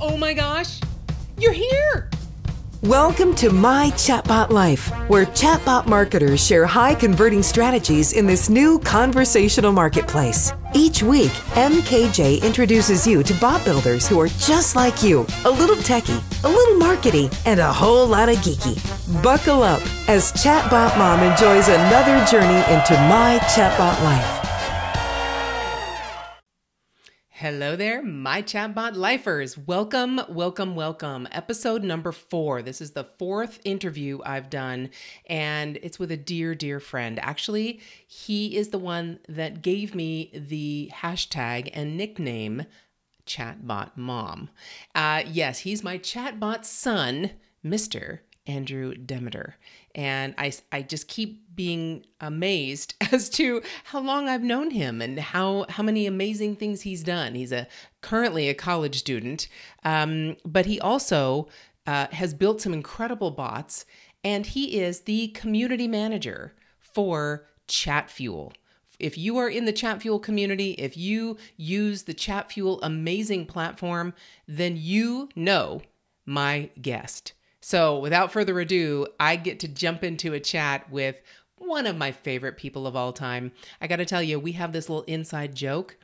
Oh my gosh, you're here! Welcome to My Chatbot Life, where chatbot marketers share high-converting strategies in this new conversational marketplace. Each week, MKJ introduces you to bot builders who are just like you, a little techie, a little markety, and a whole lot of geeky. Buckle up as Chatbot Mom enjoys another journey into My Chatbot Life. Hello there, my Chatbot Lifers. Welcome, welcome, welcome. Episode number 4. This is the 4th interview I've done, and it's with a dear, dear friend. Actually, he is the one that gave me the hashtag and nickname Chatbot Mom. Yes, he's my chatbot son, Mr. Andrew Demeter. And I just keep being amazed as to how long I've known him and how many amazing things he's done. He's currently a college student, but he also has built some incredible bots, and he is the community manager for Chatfuel. If you are in the Chatfuel community, if you use the Chatfuel amazing platform, then you know my guest. So without further ado, I get to jump into a chat with one of my favorite people of all time. I got to tell you, we have this little inside joke.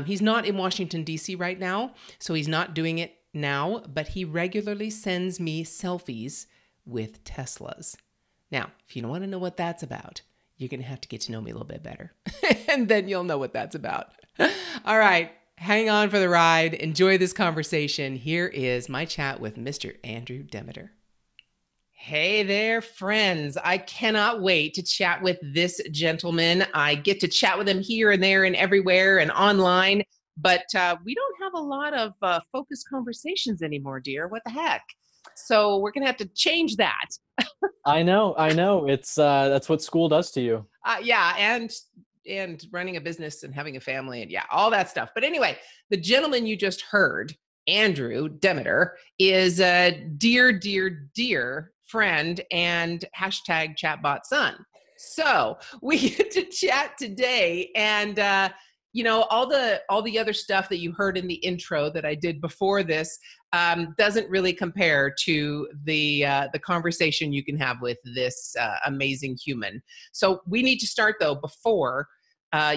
He's not in Washington, D.C. right now, so he's not doing it now, but he regularly sends me selfies with Teslas. Now, if you don't want to know what that's about, you're going to have to get to know me a little bit better, and then you'll know what that's about. All right, hang on for the ride. Enjoy this conversation. Here is my chat with Mr. Andrew Demeter. Hey there, friends. I cannot wait to chat with this gentleman. I get to chat with him here and there and everywhere and online, but we don't have a lot of focused conversations anymore, dear. What the heck? So we're going to have to change that. I know. It's that's what school does to you. Yeah, and running a business and having a family and yeah, all that stuff. But anyway, the gentleman you just heard, Andrew Demeter, is a dear, dear, dear friend and hashtag chatbot son. So we get to chat today, and all the other stuff that you heard in the intro that I did before this doesn't really compare to the conversation you can have with this amazing human. So we need to start though before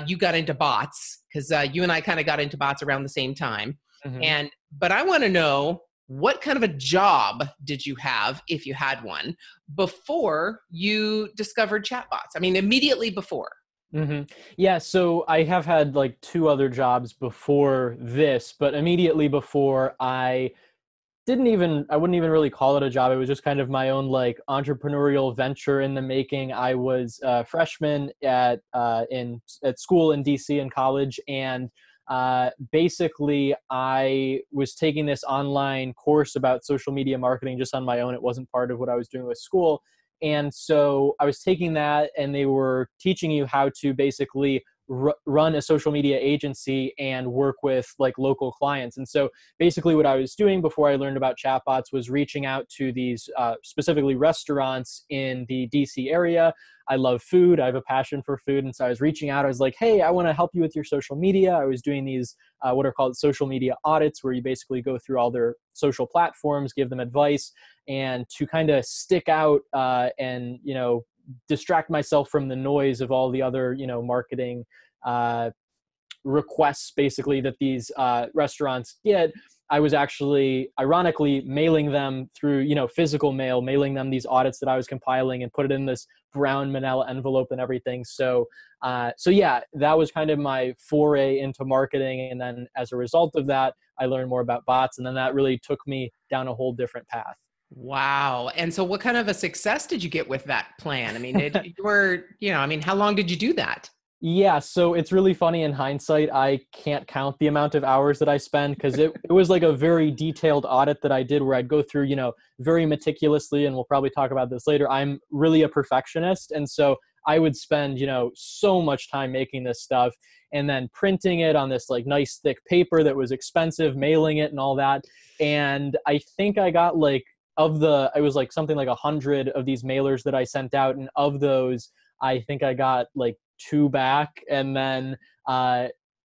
you got into bots, because you and I kind of got into bots around the same time. Mm-hmm. But I want to know, what kind of a job did you have, if you had one, before you discovered chatbots? I mean, immediately before. Mm-hmm. Yeah, so I have had like 2 other jobs before this, but immediately before I wouldn't even really call it a job. It was just kind of my own like entrepreneurial venture in the making. I was a freshman at school in DC in college, and basically I was taking this online course about social media marketing just on my own. It wasn't part of what I was doing with school. And so I was taking that, and they were teaching you how to basically run a social media agency and work with like local clients. And so basically what I was doing before I learned about chatbots was reaching out to these specifically restaurants in the DC area. I love food. I have a passion for food. And so I was reaching out. I was like, hey, I want to help you with your social media. I was doing these what are called social media audits, where you basically go through all their social platforms, give them advice, and to kind of stick out and, distract myself from the noise of all the other, marketing requests basically that these restaurants get. I was actually ironically mailing them through, physical mail, mailing them these audits that I was compiling and put it in this brown manila envelope and everything. So yeah, that was kind of my foray into marketing. And then as a result of that, I learned more about bots, and then that really took me down a whole different path. Wow. And so what kind of a success did you get with that plan? I mean, how long did you do that? Yeah, so it's really funny in hindsight. I can't count the amount of hours that I spend, because it was like a very detailed audit that I did where I'd go through, very meticulously, and we'll probably talk about this later. I'm really a perfectionist. And so I would spend, so much time making this stuff and then printing it on this like nice thick paper that was expensive, mailing it and all that. And I think I got like, it was like something like 100 of these mailers that I sent out. And of those, I think I got like 2 back. And then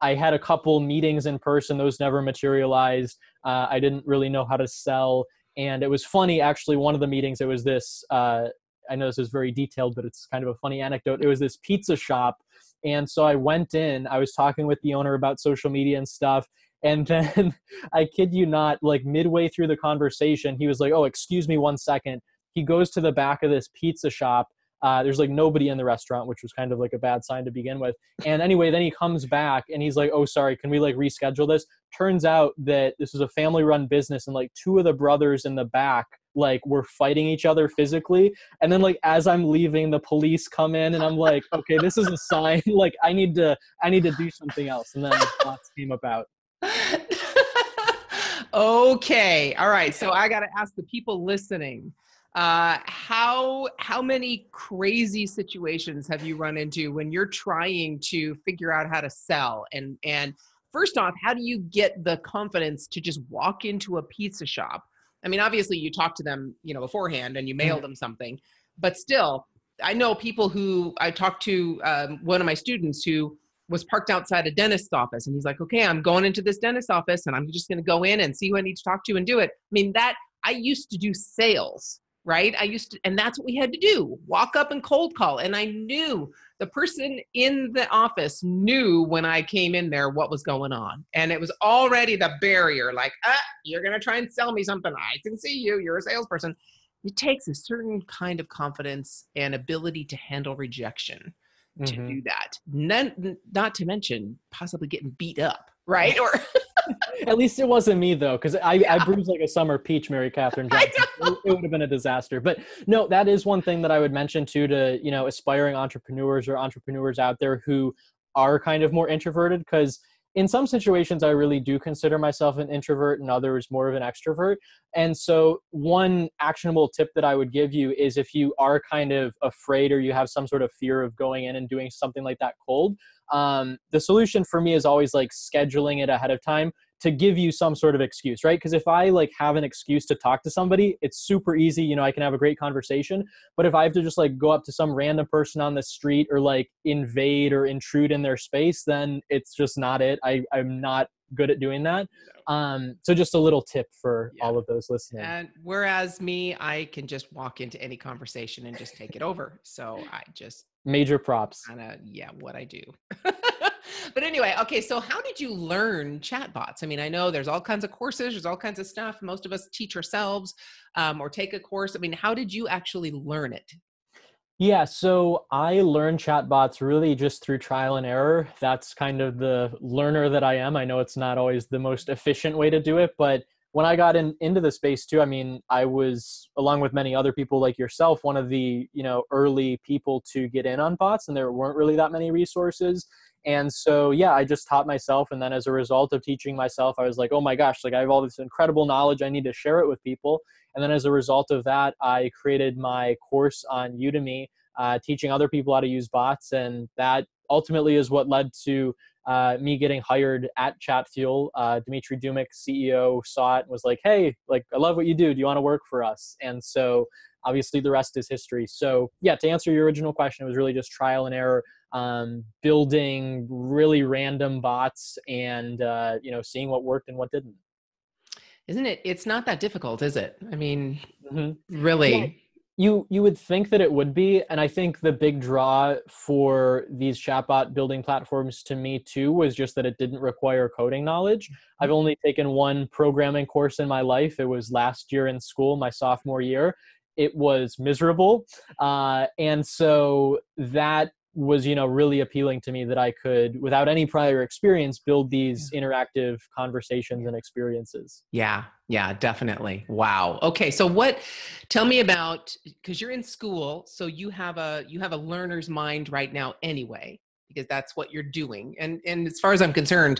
I had a couple meetings in person. Those never materialized. I didn't really know how to sell. And it was funny, actually, one of the meetings, it was this, I know this is very detailed, but it's kind of a funny anecdote. It was this pizza shop. And so I went in, I was talking with the owner about social media and stuff. And then I kid you not, like midway through the conversation, he was like, oh, excuse me 1 second. He goes to the back of this pizza shop. There's like nobody in the restaurant, which was kind of like a bad sign to begin with. And anyway, then he comes back and he's like, oh, sorry, can we like reschedule this? Turns out that this was a family run business and like two of the brothers in the back like were fighting each other physically. And then like as I'm leaving, the police come in and I'm like, okay, this is a sign. Like I need to do something else. And then the bots came about. Okay. All right. So I got to ask the people listening, how many crazy situations have you run into when you're trying to figure out how to sell? And first off, how do you get the confidence to just walk into a pizza shop? I mean, obviously you talk to them, beforehand and you mail them something, but still, I know people who I talked to, one of my students who was parked outside a dentist's office. And he's like, okay, I'm going into this dentist's office and I'm just going to go in and see who I need to talk to and do it. I mean, I used to do sales, right? And that's what we had to do. Walk up and cold call. And I knew the person in the office knew when I came in there what was going on. And it was already the barrier, like, you're going to try and sell me something. I can see you. You're a salesperson. It takes a certain kind of confidence and ability to handle rejection to do that. Not to mention possibly getting beat up, right? Or at least it wasn't me though, because I bruised like a summer peach, Mary Catherine Johnson. It would have been a disaster. But no, that is one thing that I would mention too to aspiring entrepreneurs or entrepreneurs out there who are kind of more introverted, because in some situations, I really do consider myself an introvert and others more of an extrovert. And so one actionable tip that I would give you is if you are kind of afraid or you have some sort of fear of going in and doing something like that cold, the solution for me is always like scheduling it ahead of time to give you some sort of excuse, right? Because if I like have an excuse to talk to somebody, it's super easy. I can have a great conversation. But if I have to just like go up to some random person on the street or like invade or intrude in their space, then it's just not it. I'm not good at doing that. So just a little tip for all of those listening. And whereas me, I can just walk into any conversation and just take it over. So I just major props. What I do. But anyway, okay. So how did you learn chatbots? I mean, I know there's all kinds of courses, there's all kinds of stuff. Most of us teach ourselves or take a course. I mean, how did you actually learn it? Yeah, so I learned chatbots really just through trial and error. That's kind of the learner that I am. I know it's not always the most efficient way to do it, but when I got into the space too, I mean, I was, along with many other people like yourself, one of the, early people to get in on bots, and there weren't really that many resources. And so, yeah, I just taught myself. And then as a result of teaching myself, I was like, oh my gosh, like I have all this incredible knowledge. I need to share it with people. And then as a result of that, I created my course on Udemy, teaching other people how to use bots. And that ultimately is what led to me getting hired at Chatfuel. Dmitry Dumik, CEO, saw it and was like, hey, like, I love what you do. Do you want to work for us? And so obviously the rest is history. So yeah, to answer your original question, it was really just trial and error, building really random bots and, seeing what worked and what didn't. Isn't it? It's not that difficult, is it? I mean, really. Yeah. You would think that it would be. And I think the big draw for these chatbot building platforms to me too was just that it didn't require coding knowledge. I've only taken one programming course in my life. It was last year in school, my sophomore year. It was miserable. And so that was, really appealing to me that I could, without any prior experience, build these interactive conversations and experiences. Yeah, definitely. Wow. Okay. So tell me about, because you're in school, so you have a learner's mind right now anyway, because that's what you're doing. And as far as I'm concerned,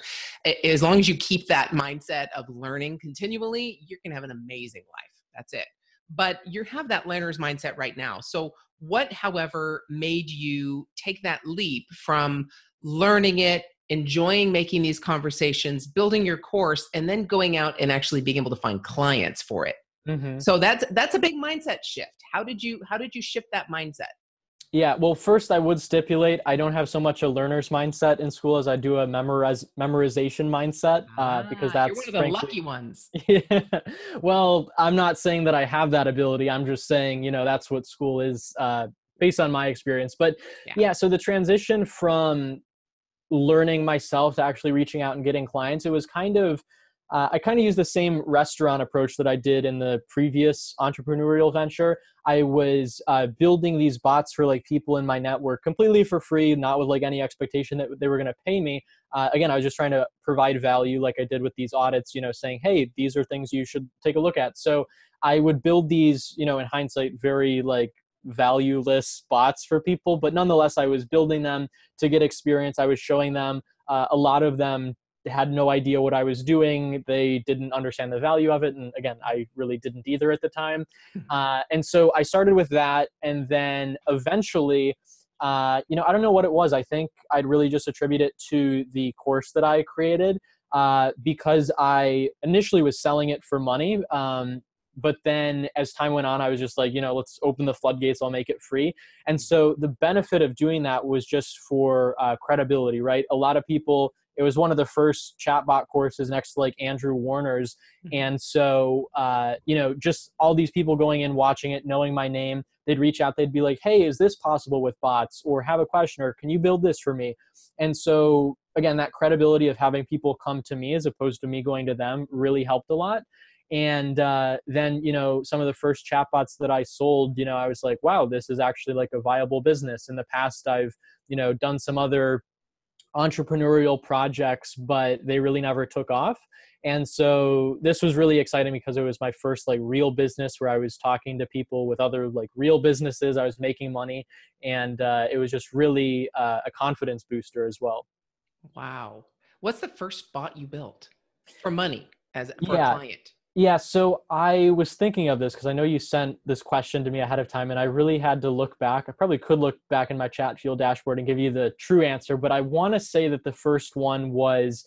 as long as you keep that mindset of learning continually, you're going to have an amazing life. That's it. But you have that learner's mindset right now. So what, however, made you take that leap from learning it, enjoying making these conversations, building your course, and then going out and actually being able to find clients for it? So that's a big mindset shift. How did you shift that mindset? Yeah, well, first I would stipulate I don't have so much a learner's mindset in school as I do a memorization mindset, because You're one that's of the frankly, lucky ones. yeah. Well, I'm not saying that I have that ability. I'm just saying, that's what school is, based on my experience. But Yeah. yeah, so the transition from learning myself to actually reaching out and getting clients, it was kind of, I kind of used the same restaurant approach that I did in the previous entrepreneurial venture. I was building these bots for like people in my network completely for free, not with like any expectation that they were going to pay me. Again, I was just trying to provide value like I did with these audits, saying, hey, these are things you should take a look at. So I would build these, in hindsight, very like valueless bots for people, but nonetheless, I was building them to get experience. I was showing them. A lot of them had no idea what I was doing. They didn't understand the value of it. And again, I really didn't either at the time. And so I started with that. And then eventually, I don't know what it was. I think I'd really just attribute it to the course that I created, because I initially was selling it for money. But then as time went on, I was just like, let's open the floodgates. I'll make it free. And so the benefit of doing that was just for credibility, right? A lot of people, it was one of the first chatbot courses next to like Andrew Warner's. And so, just all these people going in, watching it, knowing my name, they'd reach out, they'd be like, hey, is this possible with bots? Or have a question, or can you build this for me? And so again, that credibility of having people come to me as opposed to me going to them really helped a lot. And then, some of the first chatbots that I sold, I was like, wow, this is actually like a viable business. In the past, I've, done some other entrepreneurial projects, but they really never took off. And so this was really exciting because it was my first like real business where I was talking to people with other like real businesses. I was making money, and it was just really a confidence booster as well. Wow. What's the first bot you built for money for a Yeah. client? Yeah, so I was thinking of this because I know you sent this question to me ahead of time, and I really had to look back. I probably could look back in my Chatfuel dashboard and give you the true answer, but I want to say that the first one was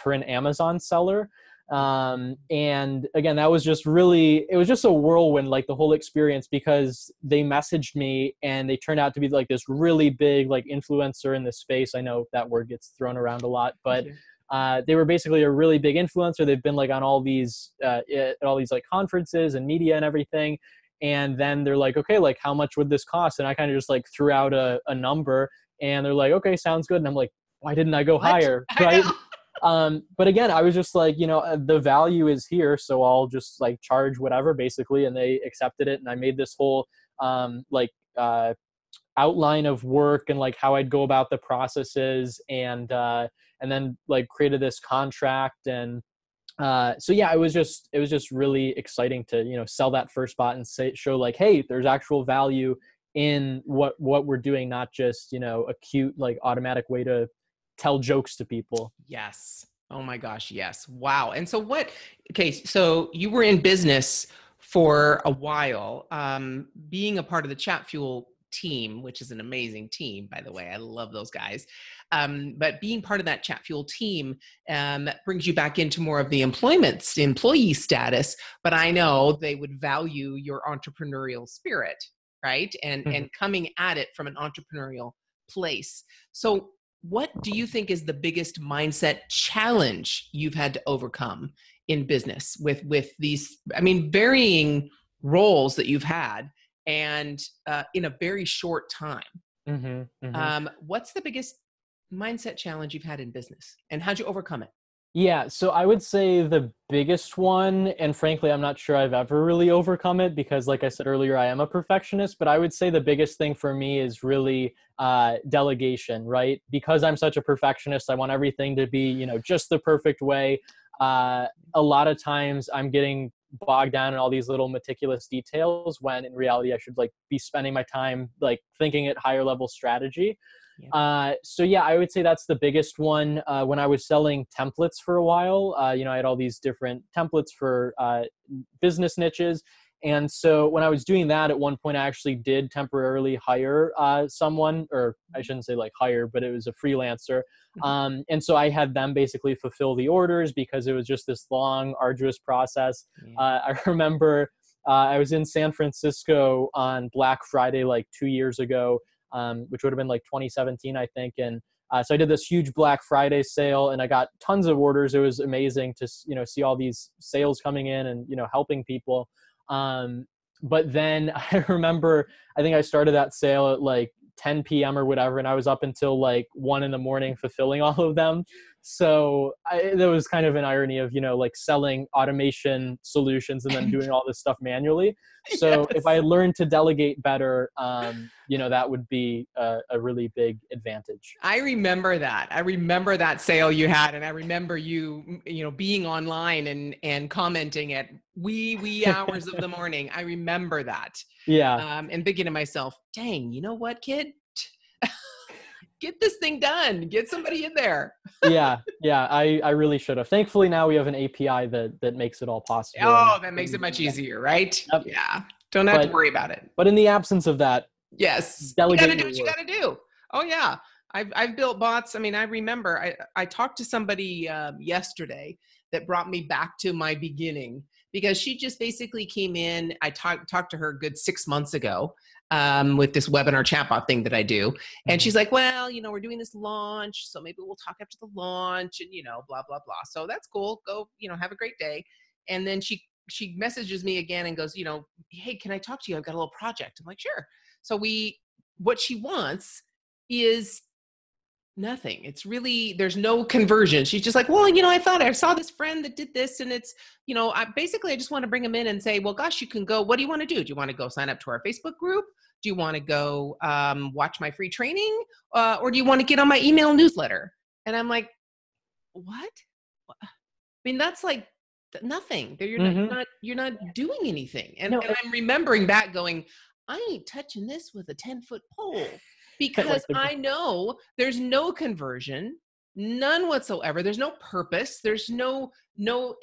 for an Amazon seller. And again, that was just really, it was just a whirlwind, like the whole experience, because they messaged me and they turned out to be like this really big like influencer in the space. I know that word gets thrown around a lot, but they were basically a really big influencer. They've been like on all these like conferences and media and everything. And then they're like, okay, like how much would this cost? And I kind of just like threw out a number, and they're like, okay, sounds good. And I'm like, why didn't I go What? higher? I Right. know. But again, I was just like, the value is here, so I'll just like charge whatever basically. And they accepted it. And I made this whole outline of work and like how I'd go about the processes, and then like created this contract. And so yeah, it was just really exciting to sell that first bot and show like, hey, there's actual value in what we're doing, not just a cute like automatic way to tell jokes to people. Yes. Oh my gosh. Yes. Wow. And so okay, so you were in business for a while, being a part of the Chatfuel team, which is an amazing team, by the way. I love those guys. But being part of that Chatfuel team brings you back into more of the employee status. But I know they would value your entrepreneurial spirit, right? And coming at it from an entrepreneurial place. So what do you think is the biggest mindset challenge you've had to overcome in business with these, varying roles that you've had, and in a very short time? What's the biggest mindset challenge you've had in business, and how'd you overcome it? Yeah, so I would say the biggest one, and frankly, I'm not sure I've ever really overcome it because, like I said earlier, I am a perfectionist, but I would say the biggest thing for me is really delegation, right? Because I'm such a perfectionist, I want everything to be, just the perfect way. A lot of times I'm getting bogged down in all these little meticulous details when in reality I should like be spending my time like thinking at higher level strategy. So yeah, I would say that's the biggest one. When I was selling templates for a while, I had all these different templates for business niches. And so when I was doing that, at one point, I actually did temporarily hire someone, or I shouldn't say like hire, but it was a freelancer. And so I had them basically fulfill the orders because it was just this long, arduous process. I remember I was in San Francisco on Black Friday like 2 years ago. which would have been like 2017, I think. And so I did this huge Black Friday sale, and I got tons of orders. It was amazing to, see all these sales coming in and, helping people. But then I remember, I think I started that sale at like 10 p.m. or whatever, and I was up until like 1 a.m. fulfilling all of them. So there was kind of an irony of, like selling automation solutions and then doing all this stuff manually. So if I had learned to delegate better, that would be a really big advantage. I remember that. I remember that sale you had, and I remember you, being online and commenting at wee hours of the morning. I remember that. Yeah. And thinking to myself, dang, you know what, kid? Get this thing done. Get somebody in there. Yeah. I really should have. Thankfully, now we have an API that makes it all possible. Oh, that makes it much easier, right? Yep. Yeah. Don't have to worry about it. But in the absence of that, yes, delegate you got to do what you got to do. Oh yeah. I've built bots. I mean, I remember I talked to somebody yesterday that brought me back to my beginning, because she just basically came in. I talked to her a good 6 months ago with this webinar chatbot thing that I do. And she's like, well, we're doing this launch, so maybe we'll talk after the launch and, blah, blah, blah. So that's cool. Go, have a great day. And then she messages me again and goes, hey, can I talk to you? I've got a little project. I'm like, sure. So what she wants is nothing. It's really, there's no conversion. She's just like, well, I saw this friend that did this, and it's, I just want to bring them in and say, well, gosh, you can go, what do you want to do? Do you want to go sign up to our Facebook group? Do you want to go watch my free training? Or do you want to get on my email newsletter? And I'm like, what? I mean, that's like nothing. You're not doing anything. And I'm remembering back going, I ain't touching this with a 10-foot pole. Because I know there's no conversion, none whatsoever. There's no purpose. There's no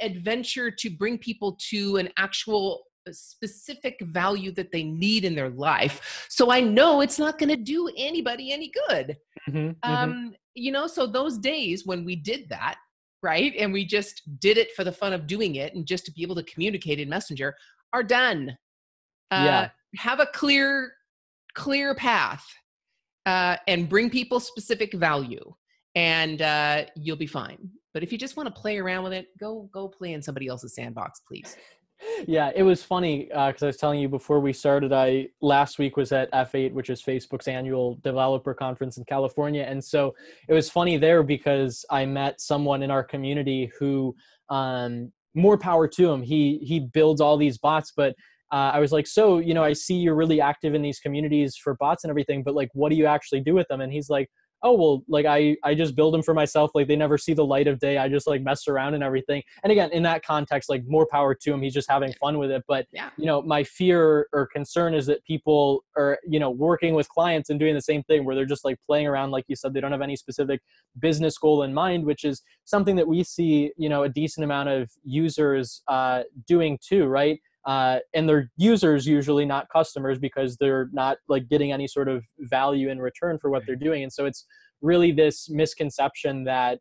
adventure to bring people to an actual specific value that they need in their life. So I know it's not going to do anybody any good. So those days when we did that, right, and we just did it for the fun of doing it and just to be able to communicate in Messenger, are done. Have a clear path. And bring people specific value, and you'll be fine. But if you just want to play around with it, go play in somebody else's sandbox, please. Yeah, it was funny because I was telling you before we started, last week was at F8, which is Facebook's annual developer conference in California. And so it was funny there because I met someone in our community who, more power to him. He builds all these bots, but I was like, so, I see you're really active in these communities for bots and everything, but like, what do you actually do with them? And he's like, oh, well, like I just build them for myself. Like they never see the light of day. I just like mess around and everything. And again, in that context, like more power to him. He's just having fun with it. But, my fear or concern is that people are, working with clients and doing the same thing where they're just like playing around. Like you said, they don't have any specific business goal in mind, which is something that we see, a decent amount of users doing too, right? And they're users usually, not customers, because they're not like getting any sort of value in return for what they're doing. And so it's really this misconception that,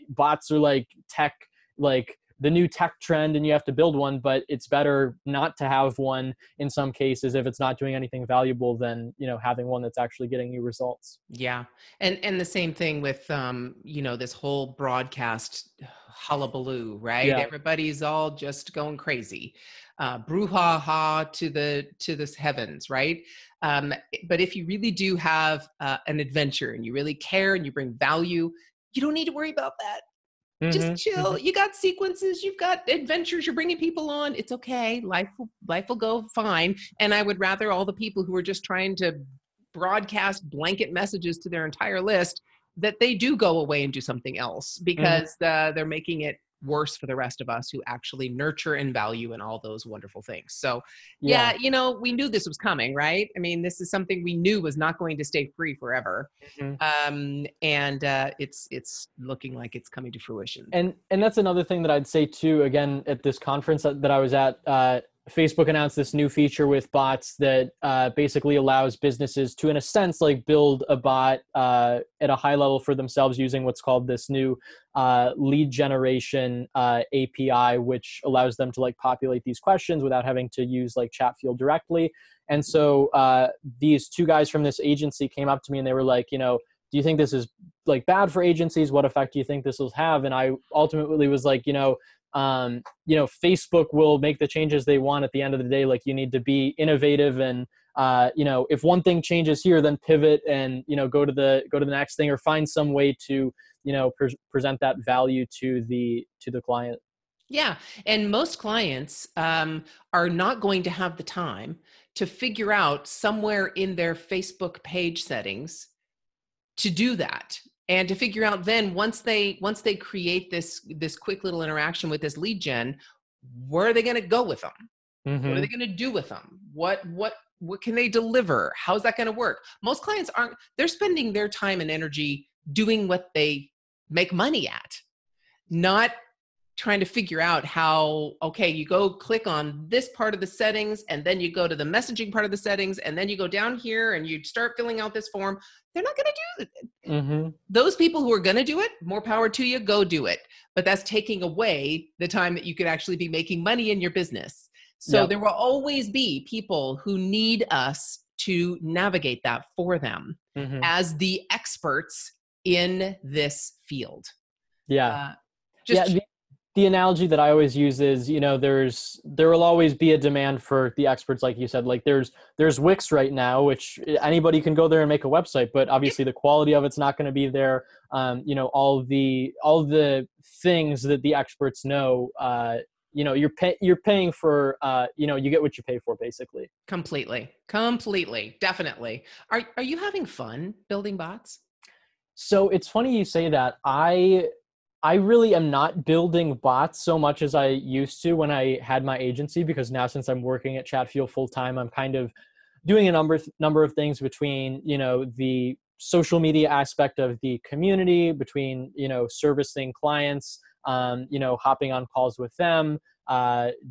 bots are like tech, like the new tech trend, and you have to build one, but it's better not to have one in some cases if it's not doing anything valuable than, having one that's actually getting you results. Yeah. And the same thing with, this whole broadcast hullabaloo, right? Yeah. Everybody's all just going crazy, brouhaha to the heavens, right? But if you really do have an adventure and you really care and you bring value, you don't need to worry about that. Just chill. You got sequences, you've got adventures, you're bringing people on. It's okay. Life will go fine. And I would rather all the people who are just trying to broadcast blanket messages to their entire list, that they do go away and do something else, because they're making it worse for the rest of us who actually nurture and value and all those wonderful things. So yeah, we knew this was coming, right? I mean, this is something we knew was not going to stay free forever. And it's looking like it's coming to fruition. And that's another thing that I'd say too, again, at this conference that I was at, Facebook announced this new feature with bots that basically allows businesses to, in a sense, like build a bot at a high level for themselves using what's called this new lead generation API, which allows them to like populate these questions without having to use like Chatfuel directly. And so these two guys from this agency came up to me and they were like, you know, do you think this is like bad for agencies? What effect do you think this will have? And I ultimately was like, Facebook will make the changes they want at the end of the day. Like, you need to be innovative and, if one thing changes here, then pivot and, go to the next thing or find some way to, present that value to the client. Yeah. And most clients are not going to have the time to figure out somewhere in their Facebook page settings to do that. And to figure out then once they create this quick little interaction with this lead gen, where are they going to go with them? Mm-hmm. What are they going to do with them? What can they deliver? How's that going to work? Most clients they're spending their time and energy doing what they make money at, not trying to figure out how, okay, you go click on this part of the settings and then you go to the messaging part of the settings and then you go down here and you start filling out this form. They're not going to do it. Mm-hmm. Those people who are going to do it, more power to you, go do it. But that's taking away the time that you could actually be making money in your business. So There will always be people who need us to navigate that for them as the experts in this field. Yeah. The analogy that I always use is, there will always be a demand for the experts, like you said. Like there's Wix right now, which anybody can go there and make a website, but obviously the quality of it's not going to be there. All the things that the experts know, you're paying for, you get what you pay for, basically. Completely, definitely. Are you having fun building bots? So it's funny you say that. I really am not building bots so much as I used to when I had my agency, because now since I'm working at Chatfuel full time, I'm kind of doing a number of things between, the social media aspect of the community, between, servicing clients, hopping on calls with them,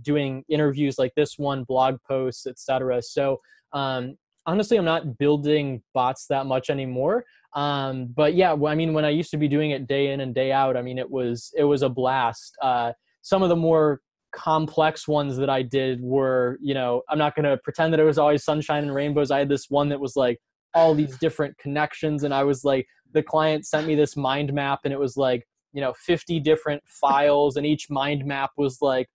doing interviews like this one, blog posts, etc. So honestly, I'm not building bots that much anymore. But yeah, when I used to be doing it day in and day out, it was a blast. Some of the more complex ones that I did were, I'm not going to pretend that it was always sunshine and rainbows. I had this one that was like all these different connections. And I was like, the client sent me this mind map and it was like, 50 different files, and each mind map was like,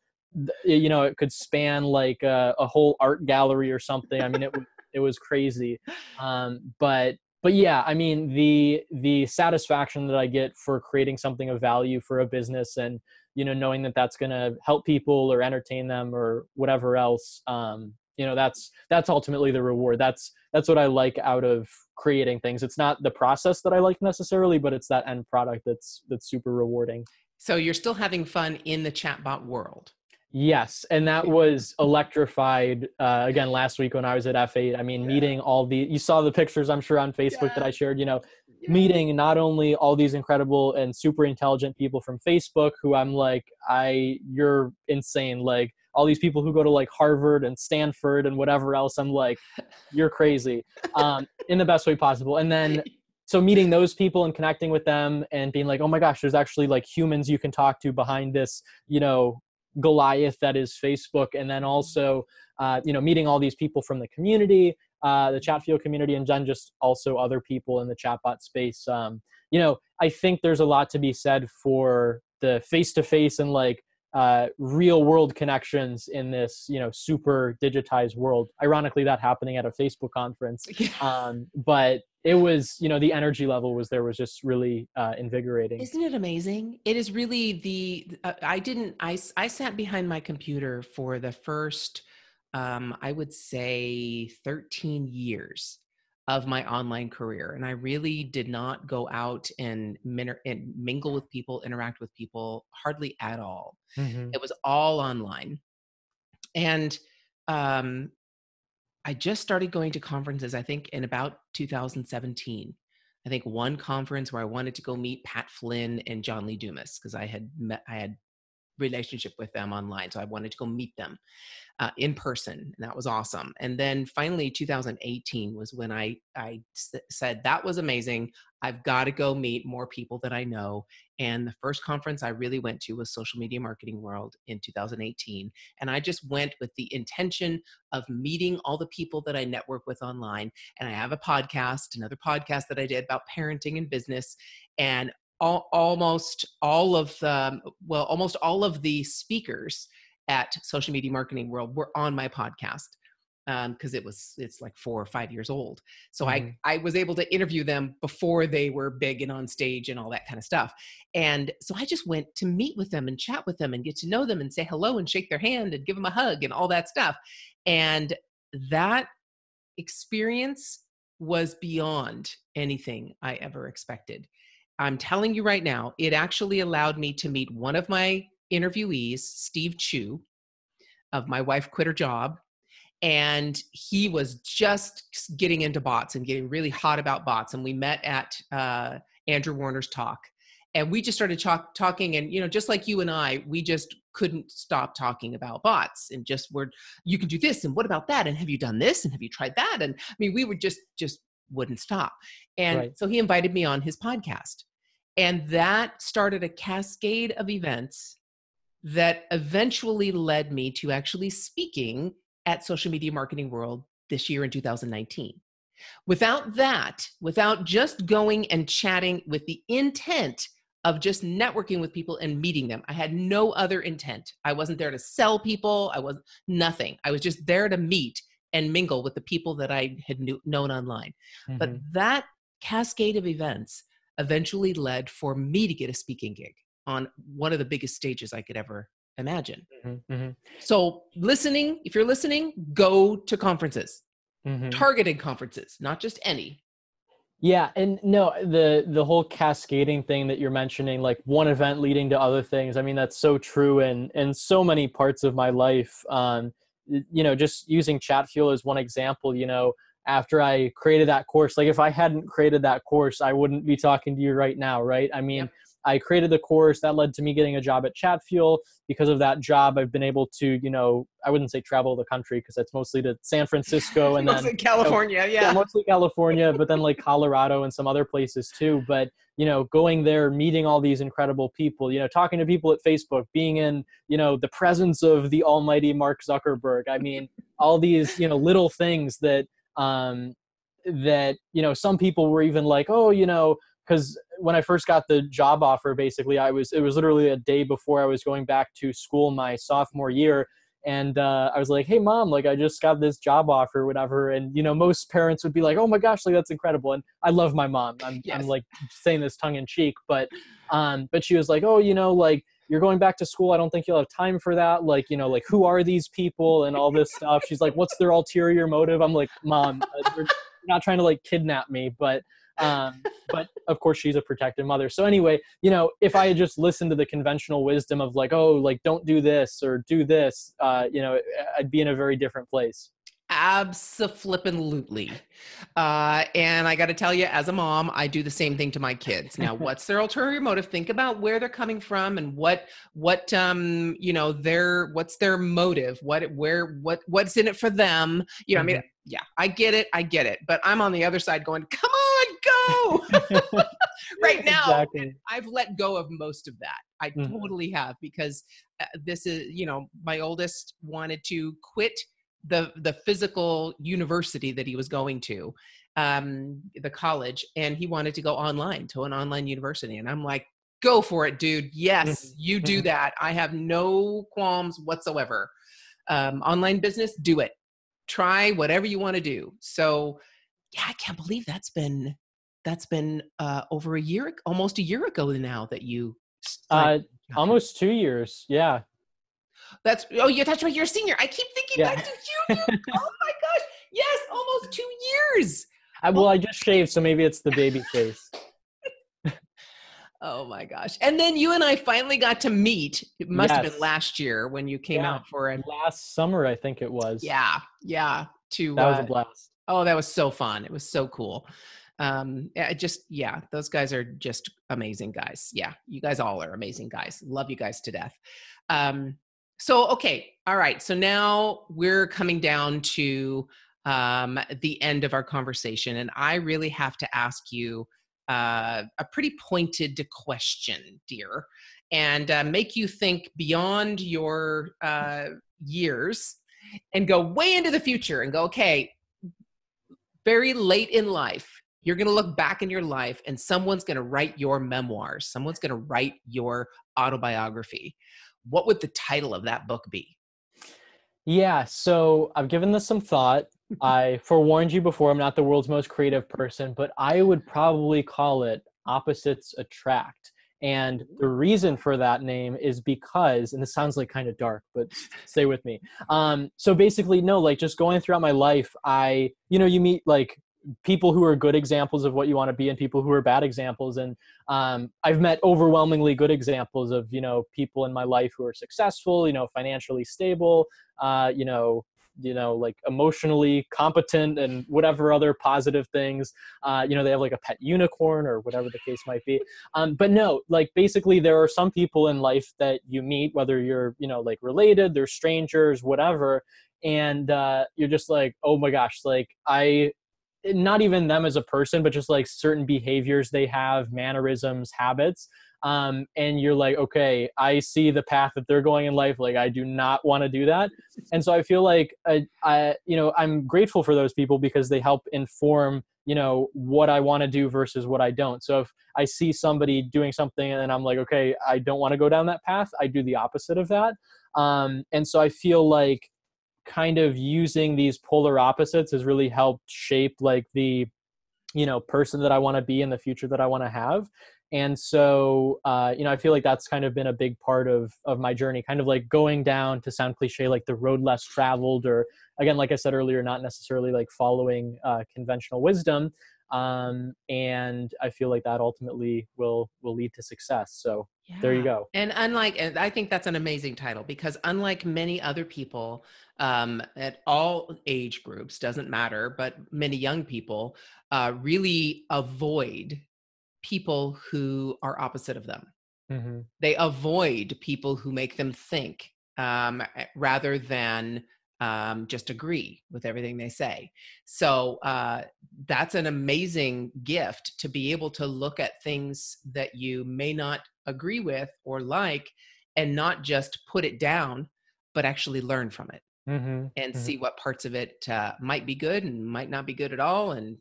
it could span like a whole art gallery or something. It was crazy. But yeah, the satisfaction that I get for creating something of value for a business and, knowing that that's going to help people or entertain them or whatever else, that's ultimately the reward. That's what I like out of creating things. It's not the process that I like necessarily, but it's that end product that's super rewarding. So you're still having fun in the chatbot world. Yes. And that was electrified again last week when I was at F8. Meeting you saw the pictures, I'm sure, on Facebook that I shared, meeting not only all these incredible and super intelligent people from Facebook who I'm like, you're insane. Like all these people who go to like Harvard and Stanford and whatever else, I'm like, you're crazy in the best way possible. And then so meeting those people and connecting with them and being like, oh my gosh, there's actually like humans you can talk to behind this, Goliath that is Facebook. And then also, meeting all these people from the community, the Chatfuel community, and then just also other people in the chatbot space. I think there's a lot to be said for the face-to-face and like real world connections in this, super digitized world. Ironically, that happening at a Facebook conference. But it was, the energy level was just really invigorating. Isn't it amazing? It is really I sat behind my computer for the first, I would say 13 years of my online career. And I really did not go out and mingle with people, interact with people, hardly at all. Mm-hmm. It was all online. And I just started going to conferences, I think, in about 2017. I think one conference where I wanted to go meet Pat Flynn and John Lee Dumas, because I had relationship with them online. So I wanted to go meet them in person. And that was awesome. And then finally, 2018 was when I said, that was amazing. I've got to go meet more people that I know. And the first conference I really went to was Social Media Marketing World in 2018. And I just went with the intention of meeting all the people that I network with online. And I have a podcast, another podcast that I did about parenting and business. And almost all of the speakers at Social Media Marketing World were on my podcast because it's like 4 or 5 years old. So I was able to interview them before they were big and on stage and all that kind of stuff. And so I just went to meet with them and chat with them and get to know them and say hello and shake their hand and give them a hug and all that stuff. And that experience was beyond anything I ever expected. I'm telling you right now, it actually allowed me to meet one of my interviewees, Steve Chu, of My Wife Quit Her Job. And he was just getting into bots and getting really hot about bots. And we met at Andrew Warner's talk. And we just started talking. And, you know, just like you and I, we just couldn't stop talking about bots and just you can do this. And what about that? And have you done this? And have you tried that? And I mean, we would just wouldn't stop. And so he invited me on his podcast. And that started a cascade of events that eventually led me to actually speaking at Social Media Marketing World this year in 2019. Without just going and chatting with the intent of just networking with people and meeting them, I had no other intent. I wasn't there to sell people. I was nothing. I was just there to meet and mingle with the people that I had known online. But that cascade of events eventually led for me to get a speaking gig on one of the biggest stages I could ever imagine. So if you're listening, go to conferences, targeted conferences, not just any. Yeah. And no, the whole cascading thing that you're mentioning, like one event leading to other things. I mean, that's so true in so many parts of my life. You know, just using Chatfuel as one example, you know, after I created that course, like if I hadn't created that course, I wouldn't be talking to you right now. Right. I mean, I created the course that led to me getting a job at Chatfuel. Because of that job, I've been able to, you know, I wouldn't say travel the country because that's mostly to San Francisco and mostly then California. You know, mostly California, but then like Colorado and some other places too. But, you know, going there, meeting all these incredible people, you know, talking to people at Facebook, being in, you know, the presence of the almighty Mark Zuckerberg. I mean, all these, you know, little things that, you know, some people were even like, oh, you know, because when I first got the job offer, basically, it was literally a day before I was going back to school my sophomore year. And I was like, hey, Mom, like I just got this job offer, whatever. And, you know, most parents would be like, oh, my gosh, like that's incredible. And I love my mom. I'm like saying this tongue in cheek. But she was like, oh, you know, like you're going back to school. I don't think you'll have time for that. Like, you know, like who are these people and all this stuff. She's like, what's their ulterior motive? I'm like, Mom, they're not trying to like kidnap me. But of course she's a protective mother. So anyway, you know, if I had just listened to the conventional wisdom of like, oh, like don't do this or do this, you know, I'd be in a very different place. Abso-flippin-lutely. And I got to tell you, as a mom, I do the same thing to my kids. Now, what's their ulterior motive? Think about where they're coming from and what you know, what's their motive? What's in it for them? You know, I mean, yeah, I get it. But I'm on the other side going, come on, go right now. Exactly. I've let go of most of that. I totally have, because this is, you know, my oldest wanted to quit the physical university that he was going to, the college, and he wanted to go online to an online university. And I'm like, go for it, dude. Yes, you do that. I have no qualms whatsoever. Online business, do it. Try whatever you want to do. So yeah, I can't believe that's been over a year, almost a year ago now that you almost 2 years. Yeah. That's right. You're a senior. I keep thinking back to junior. Oh my gosh. Yes. Almost 2 years. I just shaved. So maybe it's the baby face. Oh my gosh. And then you and I finally got to meet. It must have been last year when you came out for it. Last summer, I think it was. Yeah. That was a blast. Oh, that was so fun. It was so cool. Those guys are just amazing guys. Yeah. You guys all are amazing guys. Love you guys to death. So, okay. All right. So now we're coming down to the end of our conversation. And I really have to ask you a pretty pointed question, dear, and make you think beyond your years and go way into the future and go, okay, very late in life, you're going to look back in your life and someone's going to write your memoirs. Someone's going to write your autobiography. What would the title of that book be? Yeah, so I've given this some thought. I forewarned you before, I'm not the world's most creative person, but I would probably call it Opposites Attract. And the reason for that name is because, and this sounds like kind of dark, but stay with me. So basically, no, like just going throughout my life, you meet like people who are good examples of what you want to be and people who are bad examples. And I've met overwhelmingly good examples of, people in my life who are successful, financially stable, like emotionally competent and whatever other positive things, they have like a pet unicorn or whatever the case might be. But no, like basically there are some people in life that you meet, whether you're, like related, they're strangers, whatever. And you're just like, oh my gosh, like not even them as a person, but just like certain behaviors they have, mannerisms, habits. And you're like, okay, I see the path that they're going in life. Like, I do not want to do that. And so I feel like, I'm grateful for those people because they help inform, what I want to do versus what I don't. So if I see somebody doing something and I'm like, okay, I don't want to go down that path, I do the opposite of that. And so I feel like kind of using these polar opposites has really helped shape like the, person that I want to be in the future that I want to have. And so, I feel like that's kind of been a big part of my journey, kind of like going down, to sound cliche, like the road less traveled, or again, like I said earlier, not necessarily like following conventional wisdom. And I feel like that ultimately will lead to success. So there you go. And I think that's an amazing title, because unlike many other people at all age groups, doesn't matter, but many young people really avoid people who are opposite of them. Mm-hmm. They avoid people who make them think rather than just agree with everything they say. So that's an amazing gift, to be able to look at things that you may not agree with or like, and not just put it down, but actually learn from it. Mm-hmm. And Mm-hmm. see what parts of it might be good and might not be good at all, and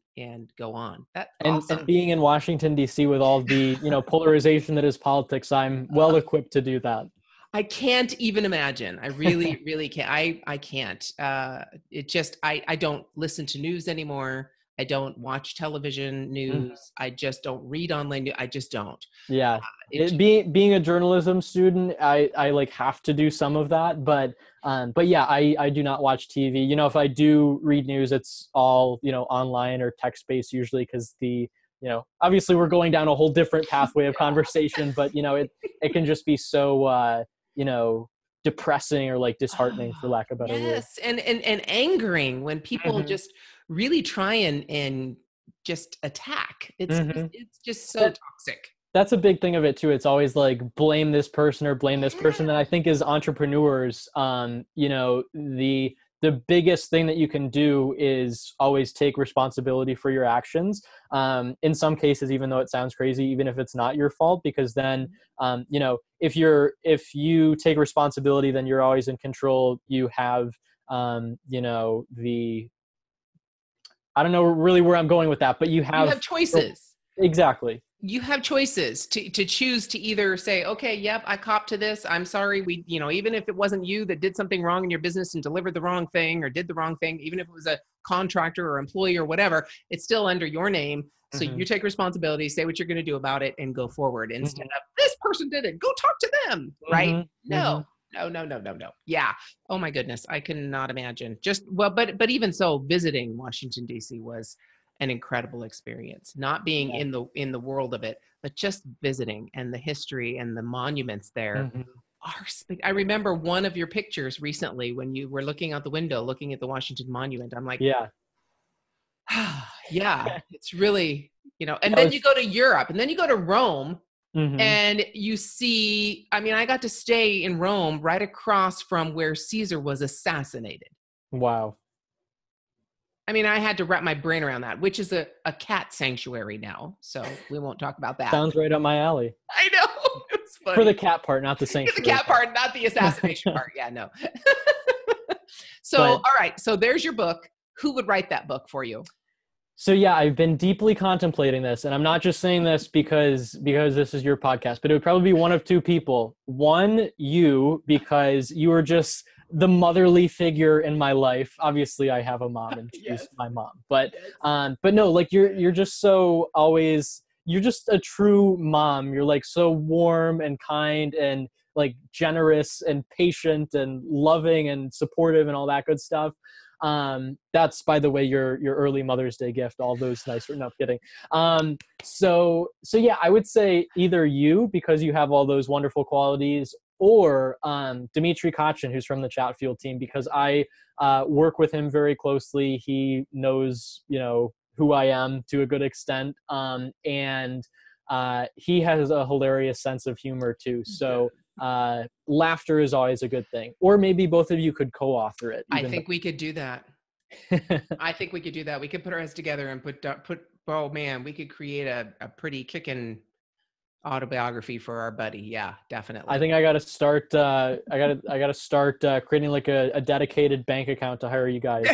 go on. That's And awesome. being in Washington, D.C. with all the, polarization that is politics, I'm well equipped to do that. I can't even imagine. I really, really can't. I can't. It just, I don't listen to news anymore. I don't watch television news. I just don't read online news. I just don't. Yeah. Being a journalism student, I like have to do some of that, but yeah, I do not watch TV. If I do read news, it's all, online or text-based usually, because obviously we're going down a whole different pathway of conversation, but it can just be so depressing or like disheartening, for lack of a better word. Yes, and angering when people Mm-hmm. just really try and just attack. Mm-hmm. It's just so toxic. That's a big thing of it too. It's always like blame this person or blame this person. And I think as entrepreneurs, the biggest thing that you can do is always take responsibility for your actions. In some cases, even though it sounds crazy, even if it's not your fault, because then, if you take responsibility, then you're always in control. You have, I don't know really where I'm going with that, but you have choices. Exactly. You have choices to choose to either say, okay, yep, I copped to this. I'm sorry. Even if it wasn't you that did something wrong in your business and delivered the wrong thing or did the wrong thing, even if it was a contractor or employee or whatever, it's still under your name. So you take responsibility, say what you're going to do about it, and go forward, instead of this person did it, go talk to them. Right? No. Yeah. Oh my goodness. I cannot imagine. But even so, visiting Washington, D.C. was an incredible experience, not being in the world of it, but just visiting, and the history and the monuments there are. I remember one of your pictures recently when you were looking out the window, looking at the Washington Monument. I'm like, yeah, yeah, it's really, and then you go to Europe, and then you go to Rome, Mm-hmm. And you see, I mean, I got to stay in Rome right across from where Caesar was assassinated. Wow. I mean, I had to wrap my brain around that, which is a cat sanctuary now. So we won't talk about that. Sounds right up my alley. I know. It was funny. For the cat part, not the Yeah, the sanctuary cat part, not the assassination part. Yeah, no. So, But all right. So there's your book. Who would write that book for you? so yeah, I've been deeply contemplating this, and I'm not just saying this because this is your podcast, but it would probably be one of two people. One, you, because you are just the motherly figure in my life. Obviously, I have a mom, and she's Yes. my mom. But no, like you're just so always. You're just a true mom. You're like so warm and kind and like generous and patient and loving and supportive and all that good stuff. That's, by the way, your early Mother's Day gift, all those nice, no kidding. So yeah, I would say either you, because you have all those wonderful qualities, or Dimitri Kachin, who's from the Chatfuel team, because I work with him very closely. He knows, who I am to a good extent. And he has a hilarious sense of humor too. So laughter is always a good thing. Or maybe both of you could co-author it. I think we could do that. I think we could do that. We could put our heads together and oh man, we could create a pretty kicking autobiography for our buddy. Yeah, definitely. I think I got to start. I got to start creating like a dedicated bank account to hire you guys.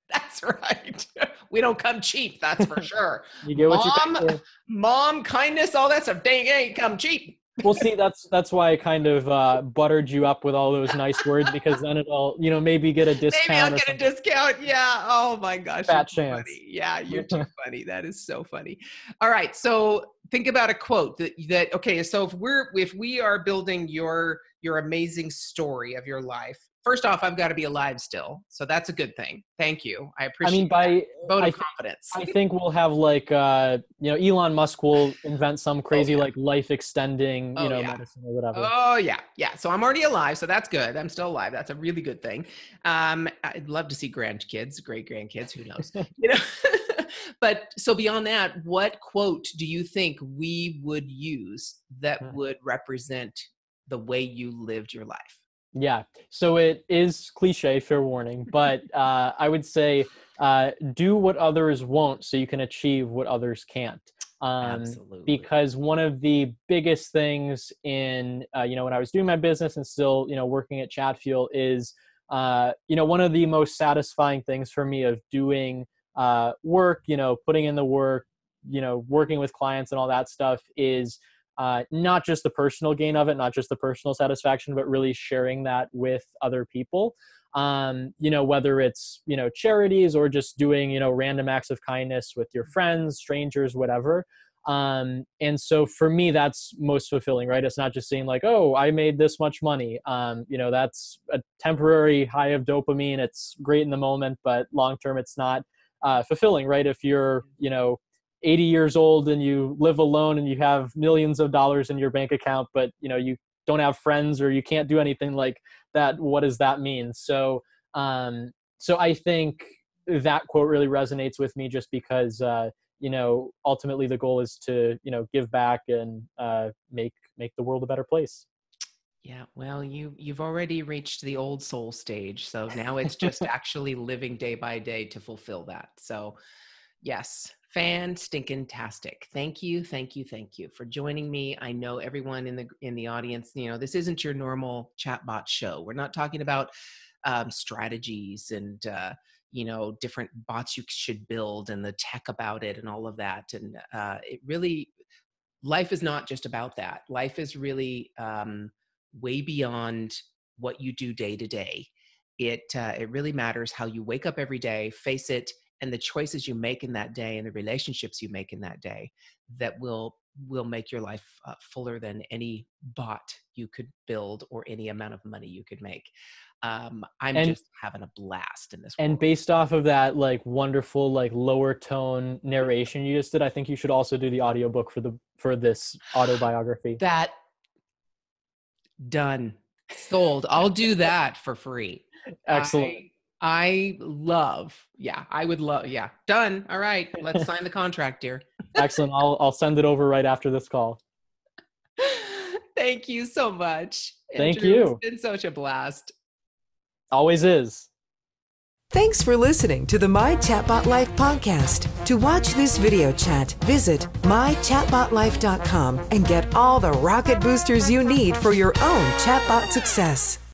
That's right. We don't come cheap. That's for sure. You get what you pay for. Mom, kindness, all that stuff. Dang, ain't come cheap. Well, see, that's why I kind of buttered you up with all those nice words, because then it'll, maybe get a discount. Maybe I'll get a discount. Yeah. Oh my gosh. Fat chance. Funny. Yeah, you're too funny. That is so funny. All right. So think about a quote that okay. So if we are building your amazing story of your life, first off, I've got to be alive still. So that's a good thing. Thank you. I appreciate that. Vote of confidence. I think we'll have like, Elon Musk will invent some crazy like life extending, medicine or whatever. Oh yeah. Yeah. So I'm already alive. So that's good. I'm still alive. That's a really good thing. I'd love to see grandkids, great grandkids, who knows, But so beyond that, what quote do you think we would use that would represent the way you lived your life? Yeah. So it is cliche, fair warning, but I would say do what others won't so you can achieve what others can't. Absolutely. Because one of the biggest things in, when I was doing my business and still, working at Chatfuel is, one of the most satisfying things for me of doing work, putting in the work, working with clients and all that stuff is not just the personal gain of it, not just the personal satisfaction, but really sharing that with other people. Whether it's, charities or just doing, random acts of kindness with your friends, strangers, whatever. And so for me, that's most fulfilling, right? It's not just saying like, oh, I made this much money. That's a temporary high of dopamine. It's great in the moment, but long-term it's not fulfilling, right? If you're, 80 years old and you live alone and you have millions of dollars in your bank account, but you don't have friends or you can't do anything like that, what does that mean? So I think that quote really resonates with me just because ultimately the goal is to give back and make the world a better place. Yeah, well, you've already reached the old soul stage, so now it's just actually living day by day to fulfill that. So yes, fan-stinkin-tastic. Thank you for joining me. I know everyone in the audience, this isn't your normal chatbot show. We're not talking about strategies and different bots you should build and the tech about it and all of that. And it really, life is not just about that. Life is really way beyond what you do day to day. It really matters how you wake up every day, face it, and the choices you make in that day and the relationships you make in that day that will make your life fuller than any bot you could build or any amount of money you could make. I'm just having a blast in this world. And based off of that like wonderful like lower tone narration you just did, I think you should also do the audiobook for this autobiography. That done. Sold. I'll do that for free. Excellent. I would love, yeah. Done. All right. Let's sign the contract, dear. Excellent. I'll send it over right after this call. Thank you so much, Thank Andrew. you. It's been such a blast. Always is. Thanks for listening to the My Chatbot Life podcast. To watch this video chat, visit mychatbotlife.com and get all the rocket boosters you need for your own chatbot success.